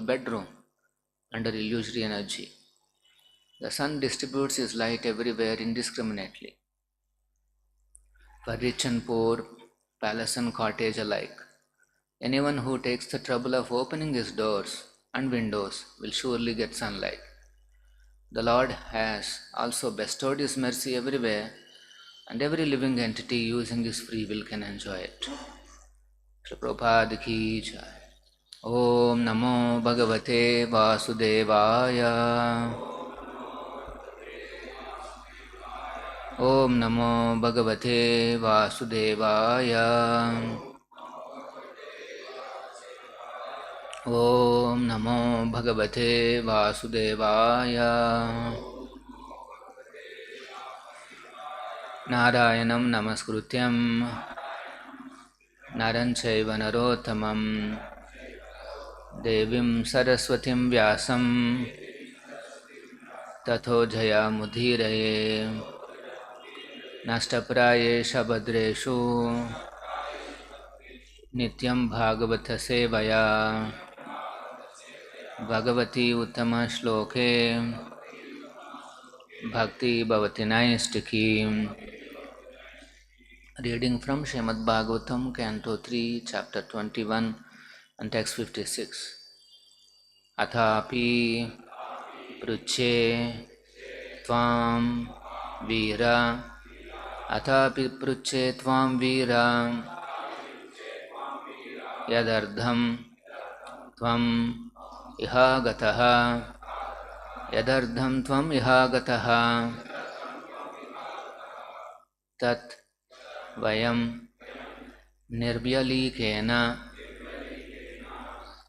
bedroom under illusory energy. The sun distributes his light everywhere indiscriminately, for rich and poor, palace and cottage alike. Anyone who takes the trouble of opening his doors and windows will surely get sunlight. The Lord has also bestowed His mercy everywhere, and every living entity using His free will can enjoy it. Shri Prabhupada ki jai. Om Namo Bhagavate Vasudevaya. Om Namo Bhagavate Vasudevaya. Om Namo Bhagavate Vasudevaya. Narayanam Namaskrutyam Naran Chaiva Narottamam Devim Saraswatim Vyasam Tato Jaya Mudhiraye Nashtaprayesha Bhadreshu Nityam Bhagavata Sevaya Bhagavati Uttama Shloke Bhakti Bhavati Naistiki. Reading from Srimad Bhagavatam, Canto 3, Chapter 21 and Text 56. Athapi pruche tvam vira. Athapi pruche tvam vira. Yadardham tvam iha gataha. Yadardham tvam iha gataha. Tat vayam nirbyalikena.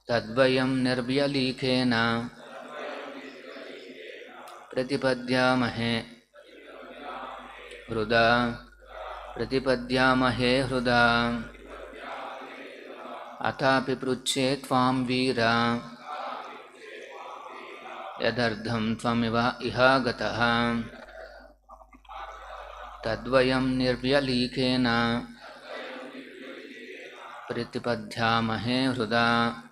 Tadvayam nirbyalikena. Pratipadyamahe hruda. Pratipadyamahe hruda. Atapi pruche tvam vira. Yadardham tvam iha gataha. Tadvayam nirbyalikena. Pratipadyamahe hruda.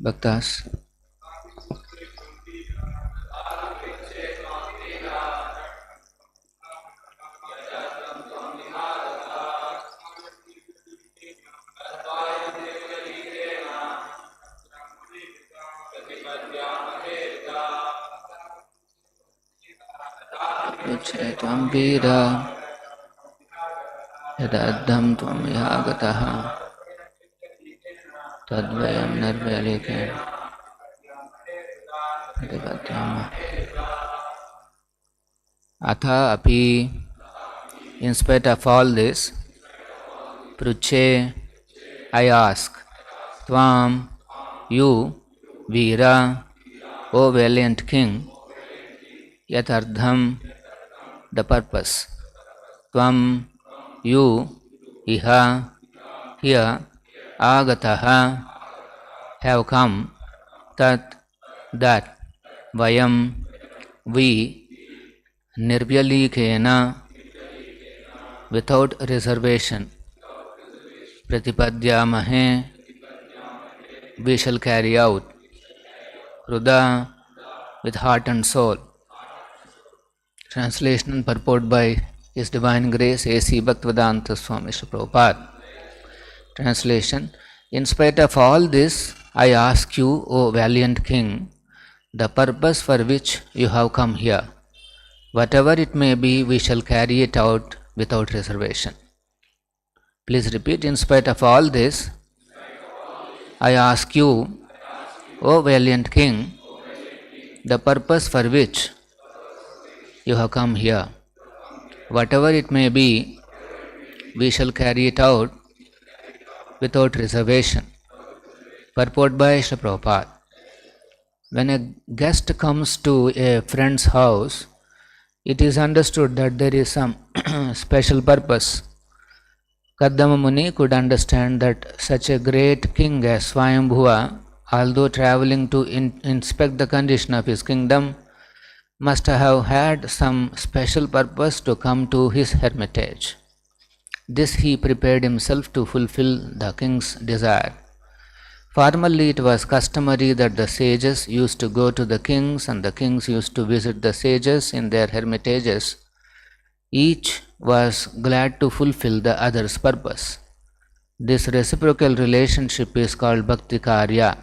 Bhaktas, pruche tvam vira. Yadardham tvam iha gataha. Tadvayam nirbyalikena. Atha api, in spite of all this, pruche, I ask, tvam, you, vira, O valiant king, yatardham, the purpose, tvam, you, iha, here, agataha, have come, tat, that, vayam, we, nirbyalikena, without reservation, pratipadyamahe, we shall carry out, hruda, with heart and soul. Translation and purport by His Divine Grace A.C. Bhaktivedanta Swamy Srila Prabhupada. Translation. In spite of all this, I ask you, O valiant king, the purpose for which you have come here. Whatever it may be, we shall carry it out without reservation. Please repeat. In spite of all this, I ask you, O valiant king, the purpose for which you have come here. Whatever it may be, we shall carry it out without reservation. Purport by Srila Prabhupada. When a guest comes to a friend's house, it is understood that there is some special purpose. Kardama Muni could understand that such a great king as Swayambhu, although travelling to inspect the condition of his kingdom, must have had some special purpose to come to his hermitage. This he prepared himself to fulfill the king's desire. Formerly it was customary that the sages used to go to the kings and the kings used to visit the sages in their hermitages. Each was glad to fulfill the other's purpose. This reciprocal relationship is called Bhakti Karya.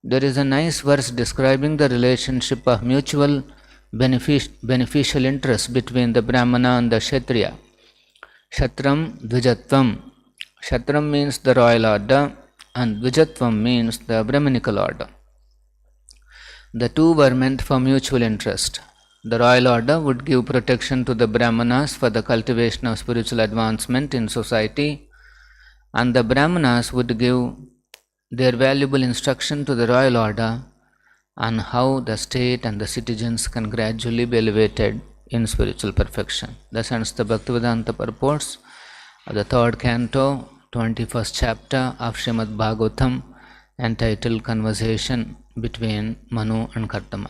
There is a nice verse describing the relationship of mutual beneficial interest between the Brahmana and the Kshatriya. Kshatram Dvijatvam. Kshatram means the royal order and Dvijatvam means the Brahminical order. The two were meant for mutual interest. The royal order would give protection to the Brahmanas for the cultivation of spiritual advancement in society, and the Brahmanas would give their valuable instruction to the royal order on how the state and the citizens can gradually be elevated in spiritual perfection. Thus ends the Bhaktivedanta purports of the third canto, 21st chapter of Srimad Bhagavatam, entitled Conversation between Manu and Kardama.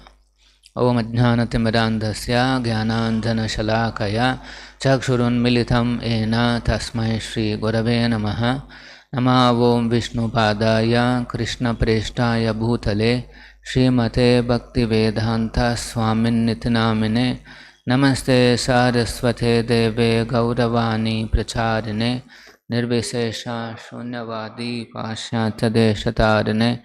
Om Ajnanatimirandhasya Jnananjanashalakaya Chakshurunmilitam Ena Tasmai Shri Gurave Namaha. Nama Om Vishnu Padaya Krishna Preshtaya Bhutale Srimate Bhakti Vedanta Swamin Nitinamine Namaste Saraswate Deve Gauravani Pracharine Nirvishesha Shunyavadi Pashyatya Deshatarine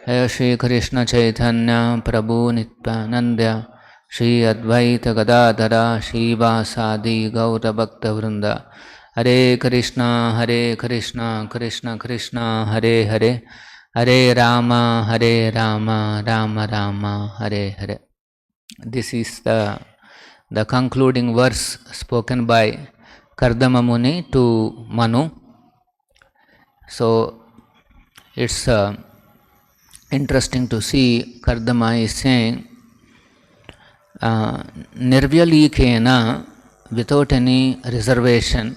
Hey Shri Krishna Chaitanya Prabhu Nityananda Shri Advaita Gadadhara Shiva Sadi Gaura Bhakta Vrinda Hare Krishna Krishna Krishna Hare Hare Hare Rama Rama Rama Hare Hare. This is the concluding verse spoken by Kardama Muni to Manu. So it's interesting to see Kardama is saying Nirvyalikena, without any reservation,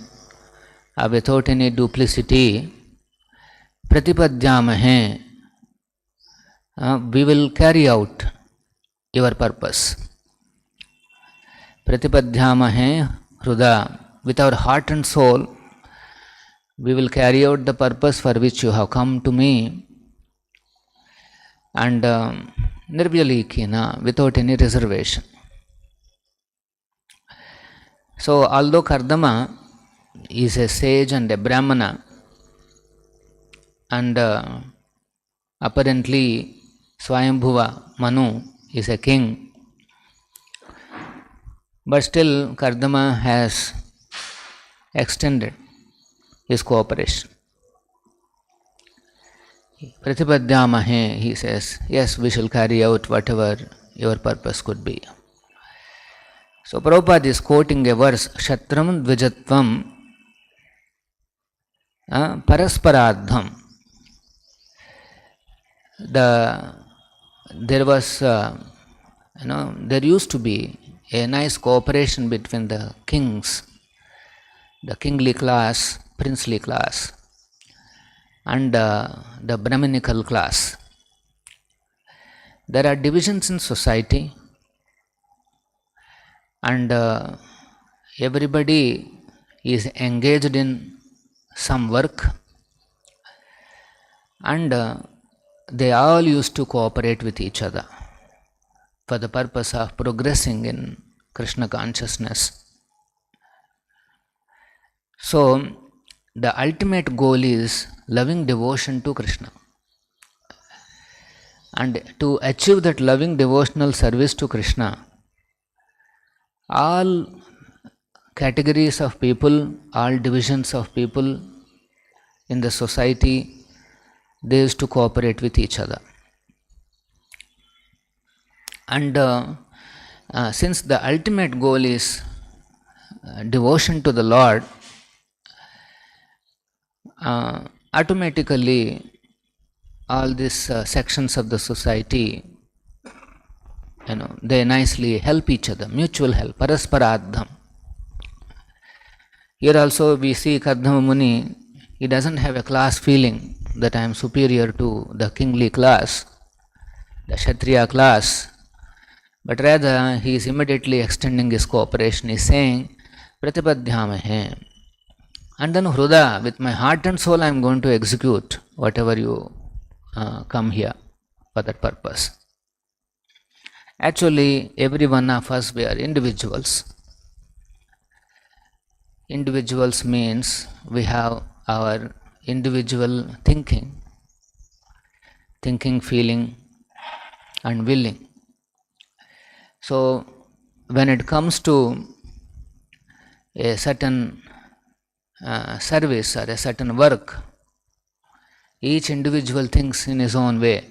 without any duplicity, Pratipadyamahe, we will carry out your purpose. Pratipadyamahe Hruda, with our heart and soul, we will carry out the purpose for which you have come to me. And Nirvyalikena, without any reservation. So, although Kardama is a sage and a Brahmana, and apparently Swayambhuva Manu is a king, but still Kardama has extended his cooperation. Pratipadyamahe, he says, yes, we shall carry out whatever your purpose could be. So Prabhupada is quoting a verse, Kshatram Dvijatvam Parasparadham. There was, there used to be a nice cooperation between the kings, the kingly class, princely class, and the Brahminical class. There are divisions in society, and everybody is engaged in some work, and they all used to cooperate with each other for the purpose of progressing in Krishna consciousness. So, the ultimate goal is loving devotion to Krishna. And to achieve that loving devotional service to Krishna, all categories of people, all divisions of people in the society, they used to cooperate with each other. And since the ultimate goal is devotion to the Lord, automatically all these sections of the society, they nicely help each other, mutual help, parasparadham. Here also we see Kardama Muni, he doesn't have a class feeling that I am superior to the kingly class, the Kshatriya class, but rather he is immediately extending his cooperation. He is saying, Pratipadhyamahe. And then Hruda, with my heart and soul I am going to execute whatever you come here for that purpose. Actually, every one of us, we are individuals. Individuals means we have our individual thinking, feeling and willing. So when it comes to a certain service or a certain work, each individual thinks in his own way,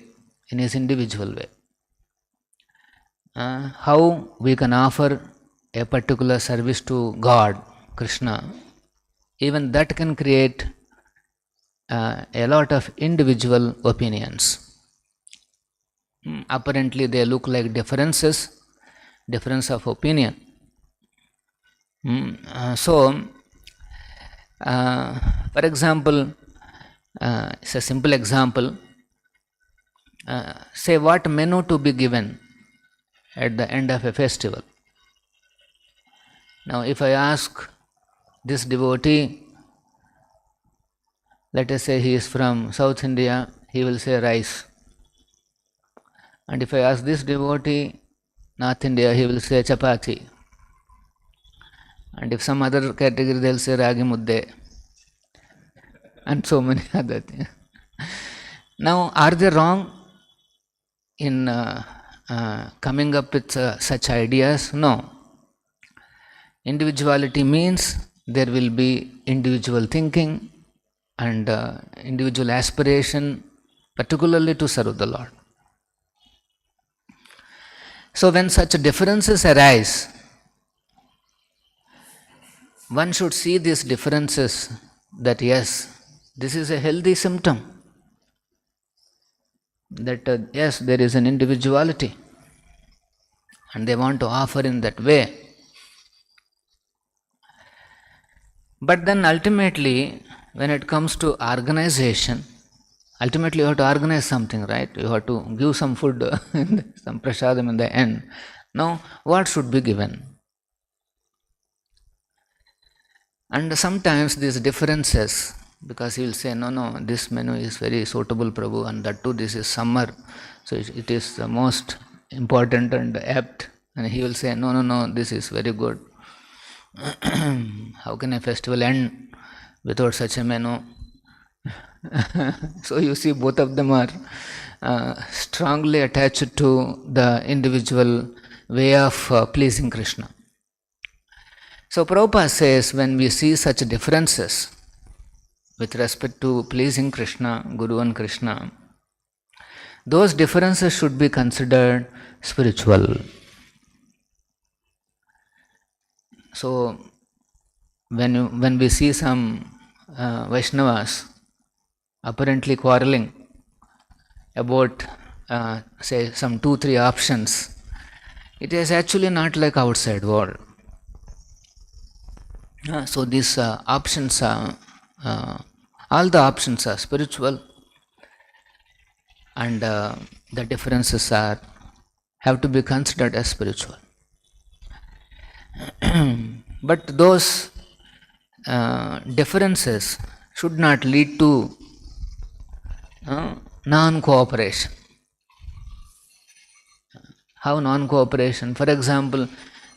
in his individual way. How we can offer a particular service to God, Krishna, even that can create a lot of individual opinions. Apparently they look like difference of opinion. For example, it's a simple example. Say what menu to be given at the end of a festival. Now if I ask this devotee, let us say he is from South India, he will say rice. And if I ask this devotee, North India, he will say chapati. And if some other category, they will say ragi mudde. And so many other things. Now, are they wrong in coming up with such ideas? No. Individuality means there will be individual thinking and individual aspiration, particularly to serve the Lord. So when such differences arise, one should see these differences that yes, this is a healthy symptom, that yes, there is an individuality and they want to offer in that way. But then ultimately, when it comes to organization, ultimately you have to organize something, right? You have to give some food, some prasadam in the end. Now, what should be given? And sometimes these differences, because he will say, no, this menu is very suitable, Prabhu, and that too, this is summer, so it is the most important and apt. And he will say, no, this is very good. How can a festival end without such a menu? So you see, both of them are strongly attached to the individual way of pleasing Krishna. So Prabhupada says, when we see such differences with respect to pleasing Krishna, Guru and Krishna, those differences should be considered spiritual. So when we see some Vaishnavas apparently quarreling about say some 2-3 options, it is actually not like outside world. So these options are all the options are spiritual, and the differences have to be considered as spiritual. But those differences should not lead to non-cooperation. How non-cooperation? For example,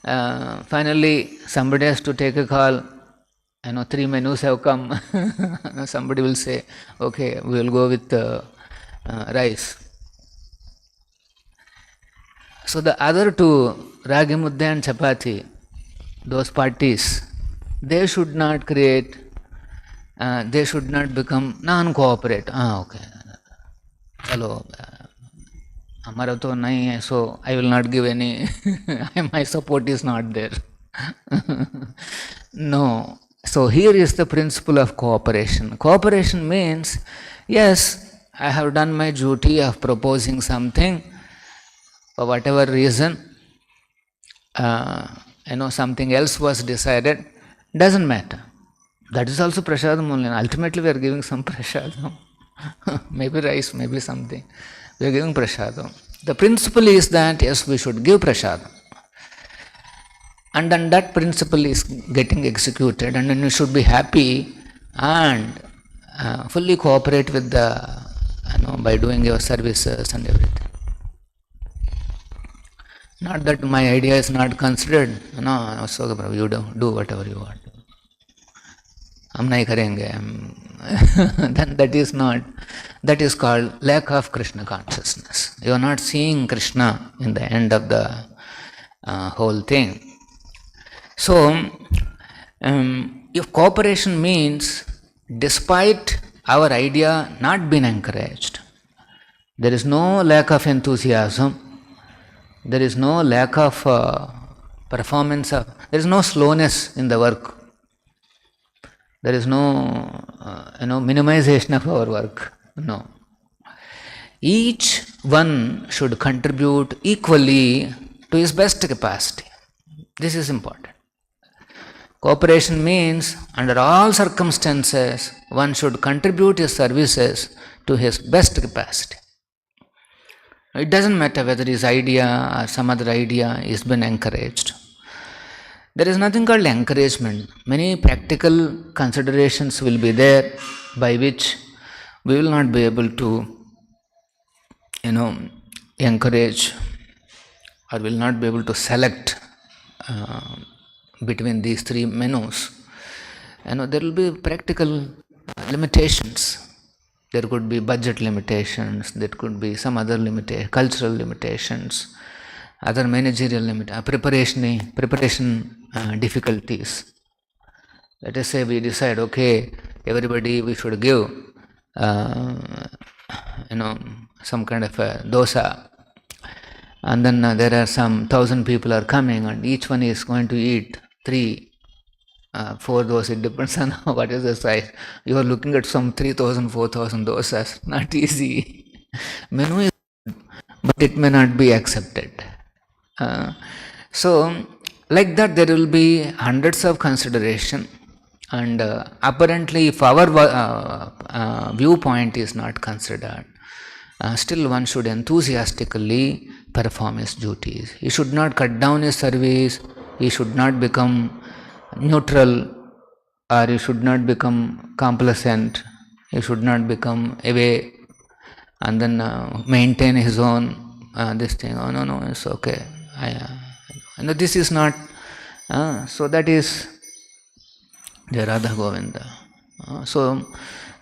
finally somebody has to take a call, 3 menus have come. Somebody will say, okay, we will go with rice. So the other two, ragi mudde and chapati, those parties, they should not create, they should not become non-cooperate. Okay, chalo, हमारा तो नहीं है, so I will not give any, my support is not there. No. So here is the principle of cooperation. Cooperation means, yes, I have done my duty of proposing something for whatever reason, something else was decided, doesn't matter. That is also prasadam only. Ultimately we are giving some prasadam. Maybe rice, maybe something. We are giving prasadam. The principle is that, yes, we should give prasadam. And then that principle is getting executed, and then you should be happy and fully cooperate with the, by doing your services and everything. Not that my idea is not considered, so you do whatever you want. हम नहीं करेंगे, then that is not, that is called lack of Krishna consciousness. You are not seeing Krishna in the end of the whole thing. So, if cooperation means, despite our idea not being encouraged, there is no lack of enthusiasm, there is no lack of performance, there is no slowness in the work. There is no, minimization of our work. No. Each one should contribute equally to his best capacity. This is important. Cooperation means, under all circumstances, one should contribute his services to his best capacity. It doesn't matter whether his idea or some other idea is been encouraged. There is nothing called encouragement. Many practical considerations will be there by which we will not be able to, encourage, or will not be able to select between these three menus. There will be practical limitations. There could be budget limitations, there could be some other cultural limitations, other managerial preparation difficulties. Let us say we decide, okay, everybody we should give, some kind of a dosa, and then there are some 1,000 people are coming, and each one is going to eat 3, 4 dosas. It depends on what is the size. You are looking at some 3,000, 4,000 dosas. Not easy. Menu is, but it may not be accepted. So, like that, there will be hundreds of consideration, and apparently, if our viewpoint is not considered, still one should enthusiastically perform his duties. He should not cut down his service. He should not become neutral, or he should not become complacent. He should not become away and then maintain his own this thing. Oh no, it's okay. This is not. So that is the Radha Govinda. So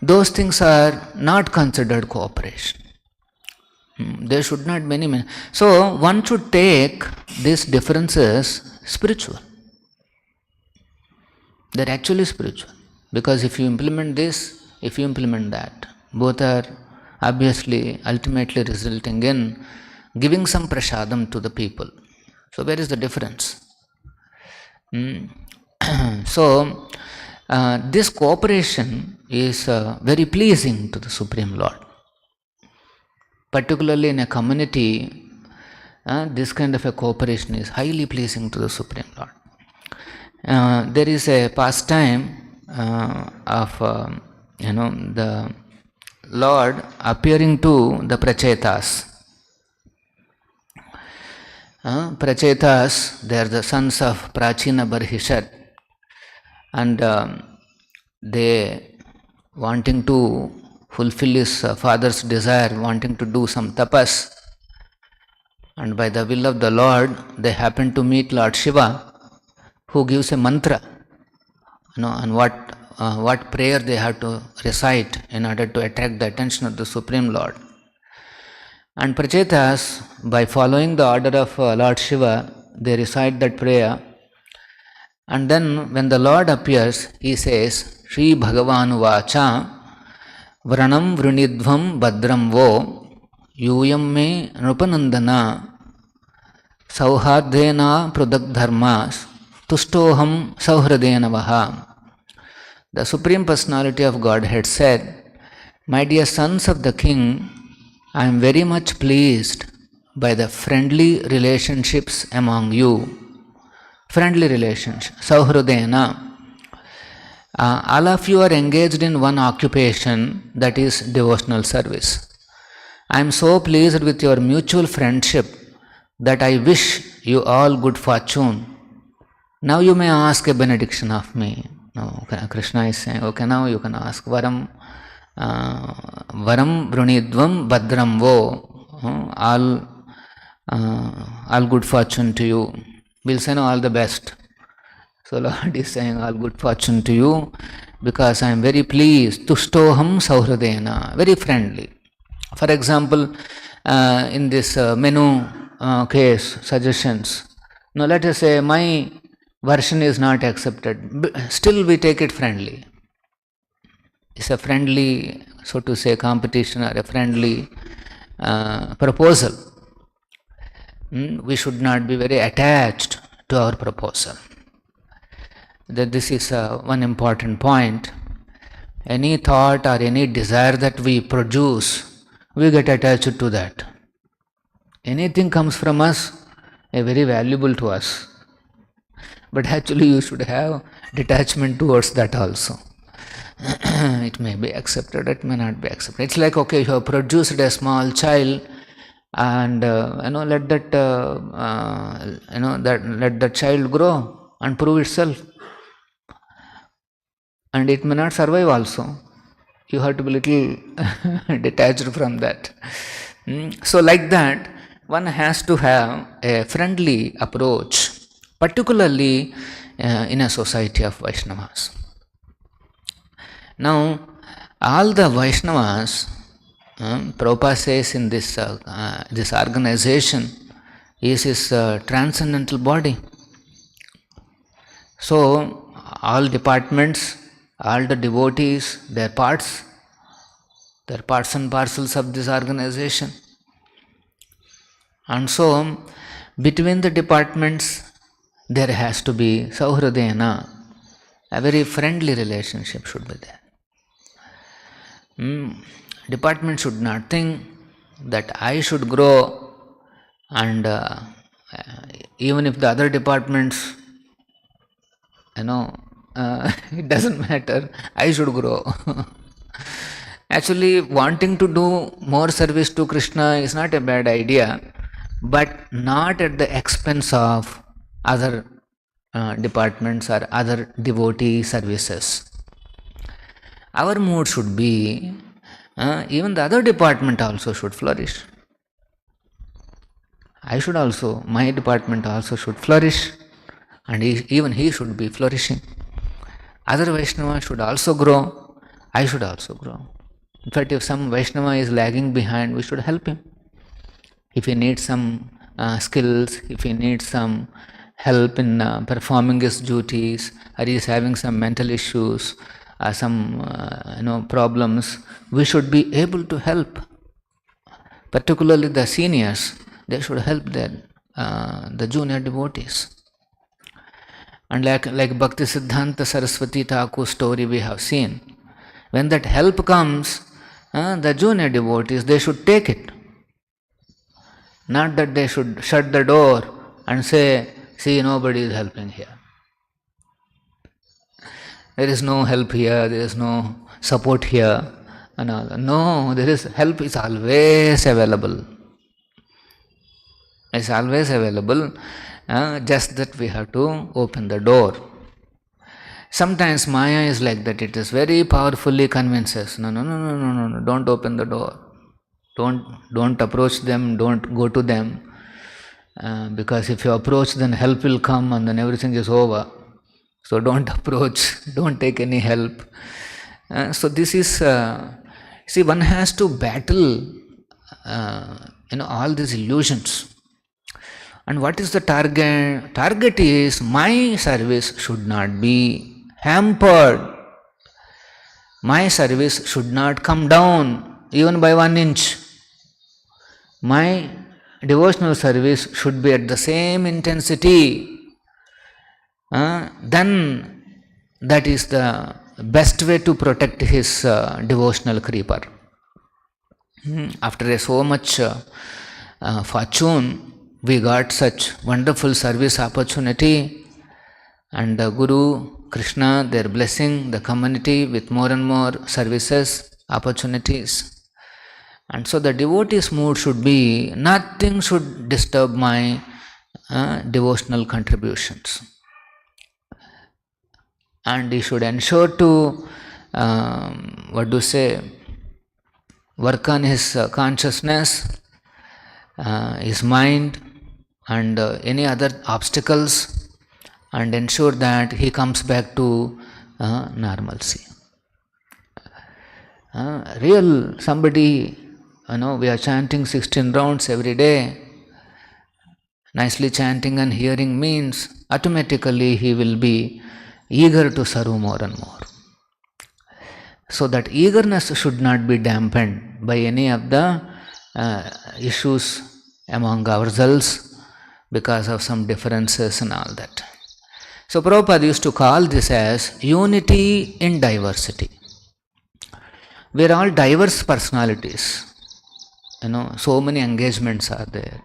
those things are not considered cooperation. There should not be any. So one should take these differences spiritual. They're actually spiritual. Because if you implement this, if you implement that, both are obviously ultimately resulting in giving some prasadam to the people. So where is the difference? So this cooperation is very pleasing to the Supreme Lord. Particularly in a community, this kind of a cooperation is highly pleasing to the Supreme Lord. There is a pastime of the Lord appearing to the Prachetas. Prachetas, they are the sons of Prachina Barhishat, and they wanting to fulfill his father's desire, wanting to do some tapas, and by the will of the Lord, they happen to meet Lord Shiva, who gives a mantra, and what prayer they have to recite in order to attract the attention of the Supreme Lord. And Prachetas, by following the order of Lord Shiva, they recite that prayer. And then when the Lord appears, he says, Shri Bhagavan Vacha Vranam Vrunidvam Badram Vo यूयं मे नृपनंदना सौहार्देना पृथक् धर्मास् तुष्टोहम सौहृदेन वहा. The Supreme Personality of Godhead said, "My dear sons of the King, I am very much pleased by the friendly relationships among you." Friendly relationship, Sauhrudena. All of you are engaged in one occupation, that is devotional service. I am so pleased with your mutual friendship that I wish you all good fortune. Now you may ask a benediction of me. Now Krishna is saying, okay, now you can ask Varam Brunidvam Badram Vo. All good fortune to you. We'll say no, all the best. So Lord is saying all good fortune to you because I am very pleased. Tushtoham Sauhradena, very friendly. For example, in this menu case, suggestions. Now let us say my version is not accepted. Still we take it friendly. It's a friendly, so to say, competition or a friendly proposal. We should not be very attached to our proposal. That this is one important point. Any thought or any desire that we produce, we get attached to that. Anything comes from us, very valuable to us. But actually you should have detachment towards that also. It may be accepted, it may not be accepted. It's like, okay, you have produced a small child and let that child grow and prove itself. And it may not survive also. You have to be little detached from that. So like that, one has to have a friendly approach, particularly in a society of Vaishnavas. Now, all the Vaishnavas, Prabhupada says in this organization is his transcendental body. So, all departments, all the devotees, they're parts and parcels of this organization. And so, between the departments, there has to be Sauhradena, a very friendly relationship should be there. Department should not think that I should grow and even if the other departments, it doesn't matter, I should grow. Actually, wanting to do more service to Krishna is not a bad idea, but not at the expense of other departments or other devotee services. Our mood should be, even the other department also should flourish. My department also should flourish, and even he should be flourishing. Other Vaishnava should also grow, I should also grow. In fact, if some Vaishnava is lagging behind, we should help him. If he needs some skills, if he needs some help in performing his duties, or he is having some mental issues, some problems, we should be able to help. Particularly the seniors, they should help the junior devotees. And like Bhakti Siddhanta Saraswati Thakur story we have seen, when that help comes, the junior devotees, they should take it. Not that they should shut the door and say, see, nobody is helping here. There is no help here, there is no support here. And all. No, there is help is always available. It's always available, just that we have to open the door. Sometimes Maya is like that, it is very powerfully convinces. No, don't open the door. Don't approach them, don't go to them. Because if you approach, then help will come and then everything is over. So don't approach, don't take any help. So this is, one has to battle, all these illusions. And what is the target? Target is my service should not be hampered. My service should not come down even by 1 inch. my devotional service should be at the same intensity, then that is the best way to protect his devotional creeper. After so much fortune, we got such wonderful service opportunity, and the Guru, Krishna, they are blessing the community with more and more services, opportunities. And so the devotee's mood should be, nothing should disturb my devotional contributions. And he should ensure to, work on his consciousness, his mind, and any other obstacles, and ensure that he comes back to normalcy. Real somebody, we are chanting 16 rounds every day. Nicely chanting and hearing means automatically he will be eager to serve more and more. So that eagerness should not be dampened by any of the issues among ourselves because of some differences and all that. So Prabhupada used to call this as unity in diversity. We are all diverse personalities. So many engagements are there.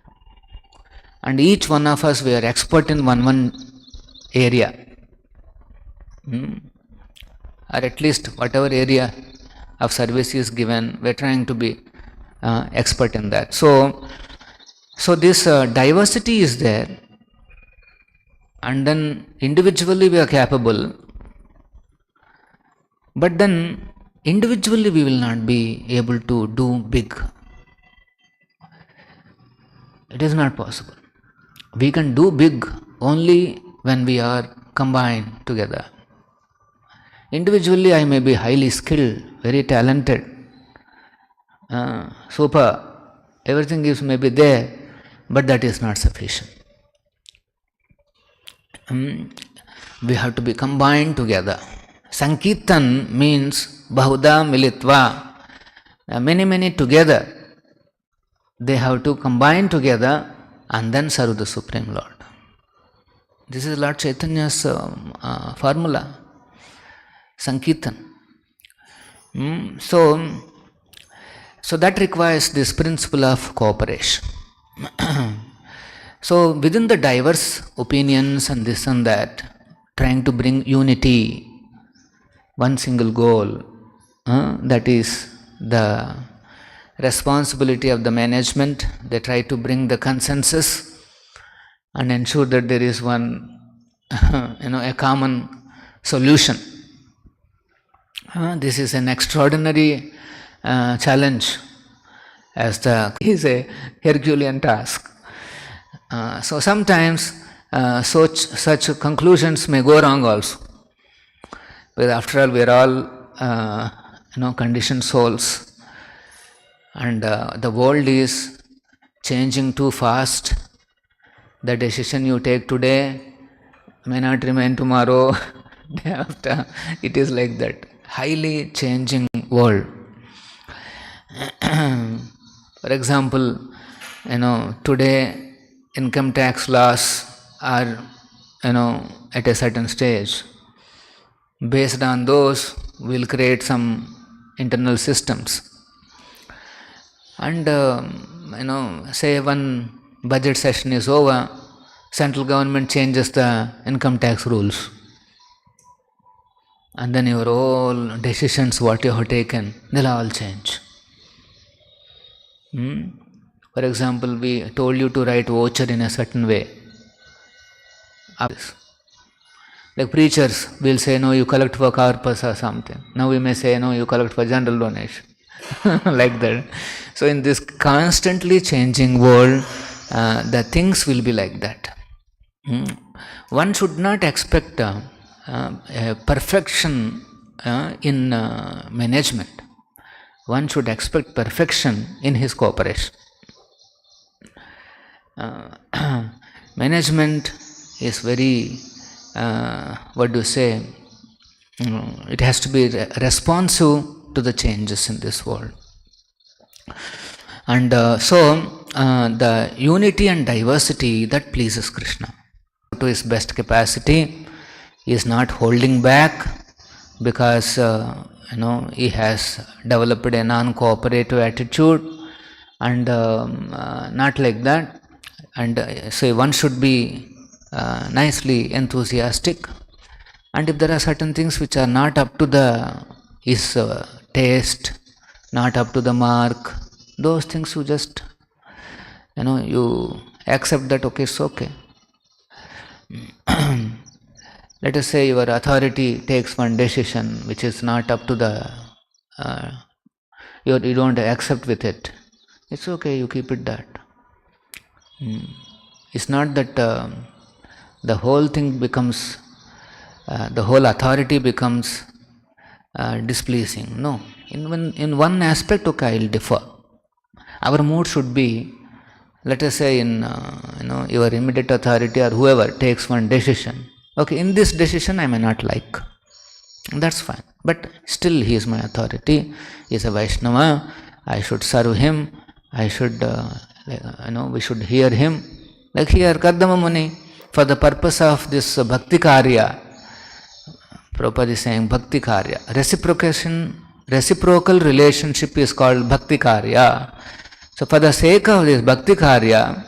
And each one of us, we are expert in one area. Or at least whatever area of service is given, we are trying to be expert in that. So this diversity is there, and then individually we are capable, but then individually we will not be able to do big. It is not possible. We can do big only when we are combined together. Individually I may be highly skilled, very talented, super, everything is maybe there, but that is not sufficient. We have to be combined together. Sankirtan means Bahuda Militva. Many together. They have to combine together and then serve the Supreme Lord. This is Lord Chaitanya's formula. Sankirtan. So that requires this principle of cooperation. So within the diverse opinions and this and that, trying to bring unity, one single goal, that is the responsibility of the management. They try to bring the consensus and ensure that there is one, a common solution. This is an extraordinary challenge, as is a Herculean task. So sometimes such conclusions may go wrong also. But after all, we are all conditioned souls. And the world is changing too fast. The decision you take today may not remain tomorrow, day after. It is like that. Highly changing world. For example, today income tax laws are, at a certain stage. Based on those, we'll create some internal systems. And say one budget session is over, central government changes the income tax rules, and then your all decisions what you have taken, they'll all change. For example, we told you to write voucher in a certain way. Like preachers will say, no, you collect for corpus or something. Now we may say, no, you collect for general donation. Like that. So in this constantly changing world, the things will be like that. One should not expect a perfection in management. One should expect perfection in his cooperation. Management is very, it has to be responsive to the changes in this world. And so the unity and diversity that pleases Krishna. To his best capacity, he is not holding back because he has developed a non-cooperative attitude, and not like that. And so one should be nicely enthusiastic. And if there are certain things which are not up to his taste, not up to the mark, those things you just you accept that, okay, it's okay. Let us say your authority takes one decision which is not up to the you don't accept with it. It's okay, you keep it that. It's not that the whole thing becomes the whole authority becomes displeasing. No, in one aspect, okay, I will differ. Our mood should be, let us say, in your immediate authority or whoever takes one decision. Okay, in this decision I may not like. That's fine. But still he is my authority. He is a Vaishnava. I should serve him. I should, we should hear him. Like here, Kardama Muni, for the purpose of this bhakti karya, Prabhupada is saying bhakti karya. Reciprocal relationship is called bhakti karya. So for the sake of this bhakti karya,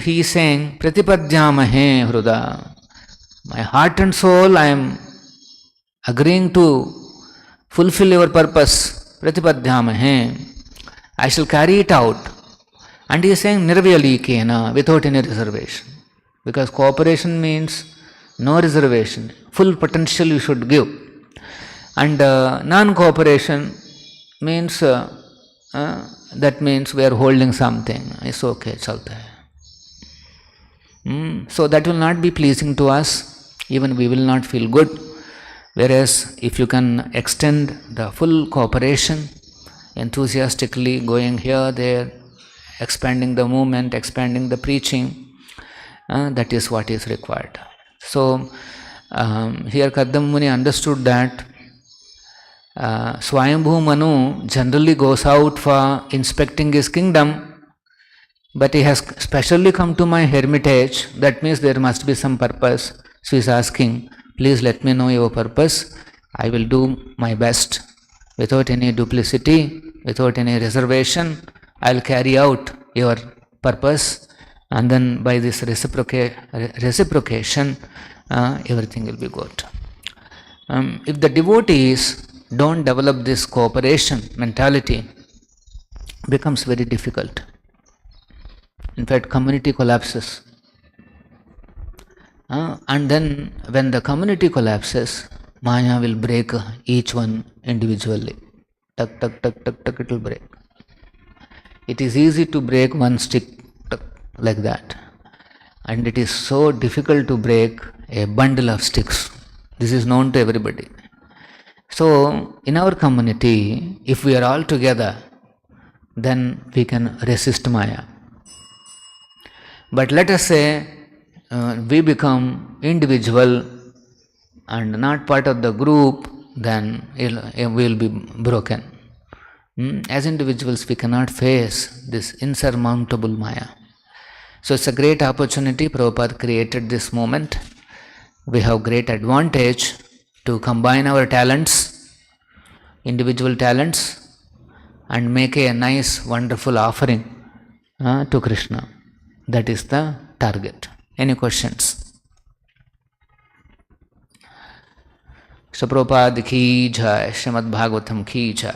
he is saying, Pratipadyamahe hruda. My heart and soul, I am agreeing to fulfill your purpose. Pratipadyamahe. I shall carry it out. And he is saying nirvyalikena, without any reservation. Because cooperation means no reservation. Full potential you should give. And non-cooperation means that means we are holding something. It's okay, chalta hai. So that will not be pleasing to us. Even we will not feel good. Whereas if you can extend the full cooperation, enthusiastically going here, there, expanding the movement, expanding the preaching, that is what is required. So here Kardama Muni understood that Swayambhu Manu generally goes out for inspecting his kingdom, but he has specially come to my hermitage. That means there must be some purpose. So he is asking, please let me know your purpose. I will do my best without any duplicity, without any reservation. I will carry out your purpose, and then by this reciprocation, everything will be good. If the devotees don't develop this cooperation mentality, it becomes very difficult. In fact, community collapses. And then when the community collapses, Maya will break each one individually. Tuck, tuck, tuck, tuck, tuck, it will break. It is easy to break one stick like that, and it is so difficult to break a bundle of sticks. This is known to everybody. So in our community, if we are all together, then we can resist Maya. But let us say we become individual and not part of the group, then we will be broken. As individuals, we cannot face this insurmountable Maya. So it's a great opportunity. Prabhupada created this moment. We have great advantage to combine our talents, individual talents, and make a nice, wonderful offering to Krishna. That is the target. Any questions? So Prabhupada ki jai, Srimad Bhagavatam ki jai.